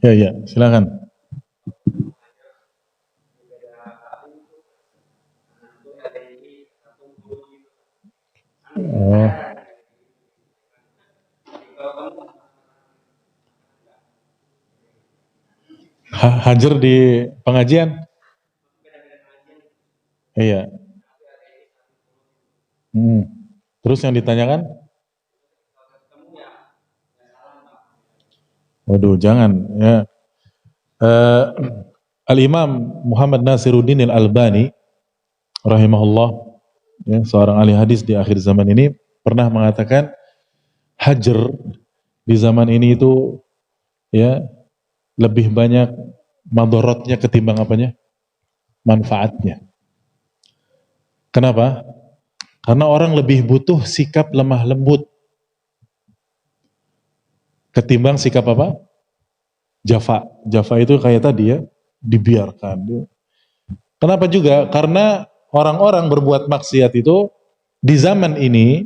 Ya, ya, silakan. Oh. Hajar di pengajian? Iya. Hmm. Terus yang ditanyakan? Waduh, jangan ya. Eh, Al-Imam Muhammad Nasiruddin Al-Albani rahimahullah, ya, seorang ahli hadis di akhir zaman ini pernah mengatakan hajar di zaman ini itu ya lebih banyak madorotnya ketimbang apanya? Manfaatnya. Kenapa? Karena orang lebih butuh sikap lemah lembut ketimbang sikap apa? Jafa. Jafa itu kayak tadi ya, dibiarkan. Kenapa juga? Karena orang-orang berbuat maksiat itu di zaman ini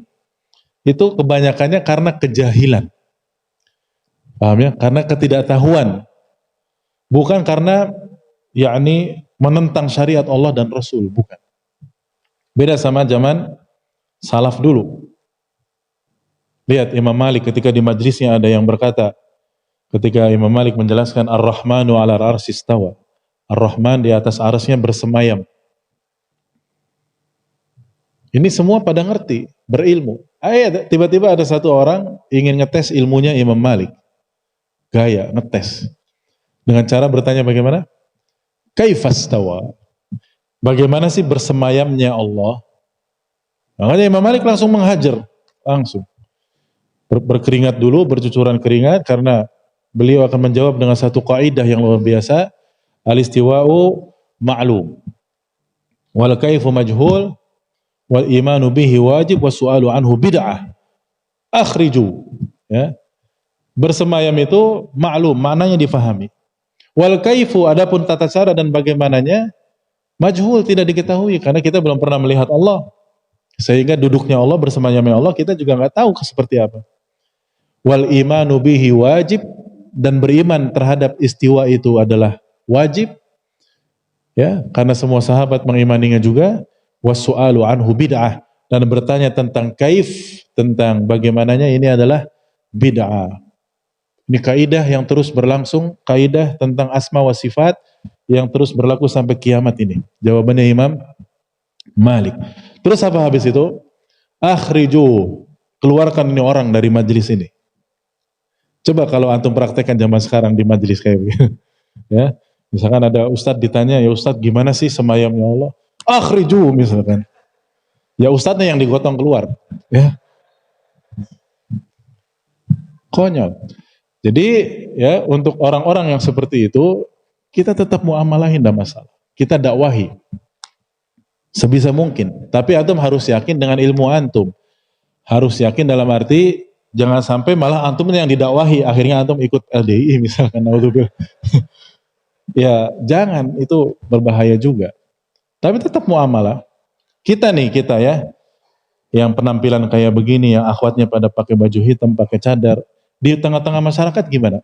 itu kebanyakannya karena kejahilan. Paham ya? Karena ketidaktahuan. Bukan karena yakni menentang syariat Allah dan Rasul, bukan. Beda sama zaman salaf dulu. Lihat Imam Malik ketika di majlisnya ada yang berkata, ketika Imam Malik menjelaskan Ar-Rahmanu 'ala al-'arsy istawa. Ar-Rahman di atas arsy-Nya bersemayam. Ini semua pada ngerti, berilmu. Tiba-tiba ada satu orang ingin ngetes ilmunya Imam Malik. Gaya, ngetes. Dengan cara bertanya bagaimana? Kaifastawa? Bagaimana sih bersemayamnya Allah? Makanya Imam Malik langsung menghajar. Langsung. Berkeringat dulu, bercucuran keringat, karena beliau akan menjawab dengan satu kaidah yang luar biasa. Al-istiwa'u ma'lum. Wal kaifu majhul. Wal imanu bihi wajib wa su'alu anhu bid'ah. Akhriju. Ya. Bersemayam itu maklum, maknanya difahami. Wal kaifu, adapun tata cara dan bagaimananya majhul, tidak diketahui karena kita belum pernah melihat Allah. Sehingga duduknya Allah, bersemayamnya Allah kita juga nggak tahu seperti apa. Wal imanu bihi wajib, dan beriman terhadap istiwa itu adalah wajib. Ya, karena semua sahabat mengimaninya juga. Wasu'alu anhu bid'ah, dan bertanya tentang kaif, tentang bagaimananya, ini adalah bid'ah. Ini kaidah yang terus berlangsung, kaidah tentang asma wa sifat yang terus berlaku sampai kiamat ini. Jawabannya Imam Malik. Terus apa habis itu? Akhriju, keluarkan ini orang dari majelis ini. Coba kalau antum praktekkan zaman sekarang di majelis kayak begini. Ya, misalkan ada ustadz ditanya, ya ustadz gimana sih semayamnya Allah? Akhriju misalkan. Ya ustadznya yang digotong keluar. Ya. Konyol. Jadi ya untuk orang-orang yang seperti itu kita tetap muamalahin, tidak masalah. Kita dakwahi sebisa mungkin. Tapi antum harus yakin dengan ilmu antum. Harus yakin dalam arti jangan sampai malah antum yang didakwahi akhirnya antum ikut LDI misalkan. Ya jangan, itu berbahaya juga. Tapi tetap muamalah. Kita ya, yang penampilan kayak begini, yang akhwatnya pada pakai baju hitam, pakai cadar, di tengah-tengah masyarakat gimana?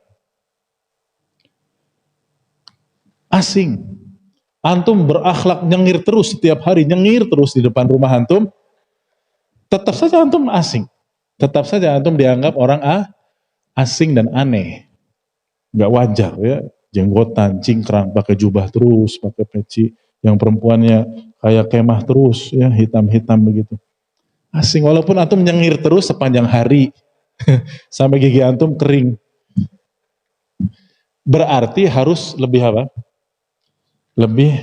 Asing. Antum berakhlak nyengir terus setiap hari, nyengir terus di depan rumah antum, tetap saja antum asing. Tetap saja antum dianggap orang asing dan aneh. Gak wajar ya, jenggotan, cingkrang, pakai jubah terus, pakai peci, yang perempuannya kayak kemah terus, ya hitam-hitam begitu. Asing, walaupun antum nyengir terus sepanjang hari, sampai gigi antum kering. Berarti harus lebih apa? Lebih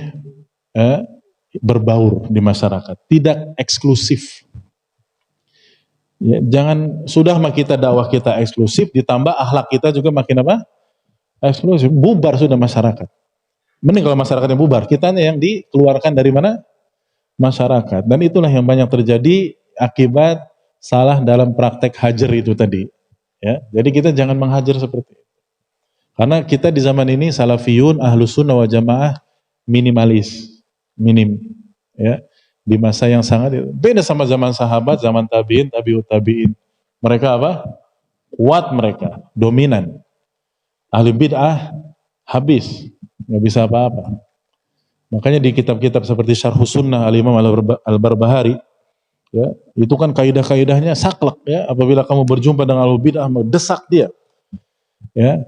berbaur di masyarakat, tidak eksklusif. Ya, jangan sudah kita dakwah kita eksklusif, ditambah akhlak kita juga makin apa? Eksklusif, bubar sudah masyarakat. Mending kalau masyarakatnya bubar, kitanya yang dikeluarkan dari mana? Masyarakat. Dan itulah yang banyak terjadi akibat salah dalam praktek hajar itu tadi. Ya, jadi kita jangan menghajar seperti itu. Karena kita di zaman ini salafiyun, ahlus sunnah wa jamaah minimalis, minim. Ya, di masa yang sangat beda sama zaman sahabat, zaman tabiin, tabiut tabiin. Mereka apa? Kuat mereka, dominan. Ahli bid'ah habis, nggak bisa apa-apa. Makanya di kitab-kitab seperti Syarhus Sunnah Al-Imam Al-Barbahari, ya, itu kan kaidah-kaidahnya saklek ya. Apabila kamu berjumpa dengan ahli bid'ah, desak dia. Ya,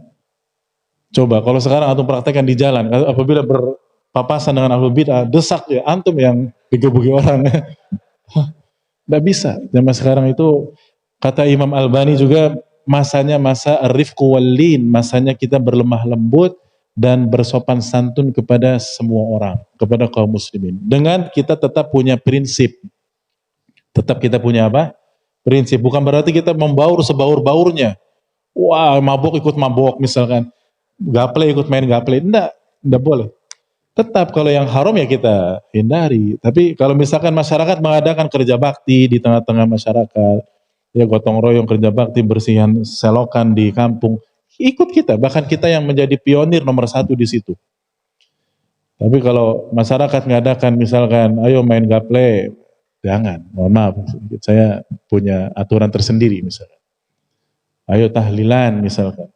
coba kalau sekarang antum praktekkan di jalan, apabila berpapasan dengan ahli bid'ah, desak dia, antum yang digebuki orang. Nggak bisa. Zaman sekarang itu kata Imam Albani juga masanya masa rifqu wallin, masanya kita berlemah lembut dan bersopan santun kepada semua orang, kepada kaum muslimin. Dengan kita tetap punya prinsip. Tetap kita punya apa? Prinsip. Bukan berarti kita membaur sebaur-baurnya. Wah, mabok ikut mabok misalkan. Gaple ikut main gaple. Enggak boleh. Tetap kalau yang haram ya kita hindari. Tapi kalau misalkan masyarakat mengadakan kerja bakti di tengah-tengah masyarakat, ya gotong royong kerja bakti, bersihan selokan di kampung, ikut kita. Bahkan kita yang menjadi pionir nomor 1 di situ. Tapi kalau masyarakat mengadakan misalkan, ayo main gaple, jangan. Mohon maaf, saya punya aturan tersendiri misalkan. Ayo tahlilan misalkan.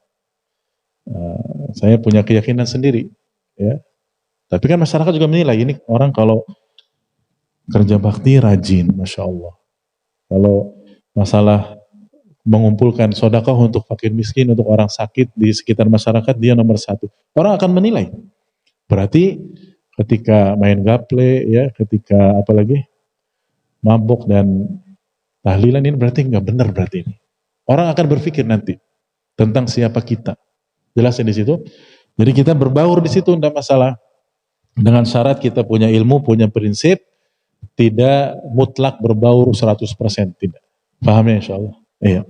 Saya punya keyakinan sendiri. Ya. Tapi kan masyarakat juga menilai, ini orang kalau kerja bakti rajin, Masya Allah. Kalau masalah mengumpulkan sedekah untuk fakir miskin, untuk orang sakit di sekitar masyarakat, dia nomor 1. Orang akan menilai. Berarti ketika main gaple, ya, ketika apalagi mabuk dan tahlilan, ini berarti nggak benar berarti ini. Orang akan berpikir nanti tentang siapa kita. Jelasin di situ. Jadi kita berbaur di situ, tidak masalah. Dengan syarat kita punya ilmu, punya prinsip, tidak mutlak berbaur 100%, tidak. Paham ya insya Allah? Iya.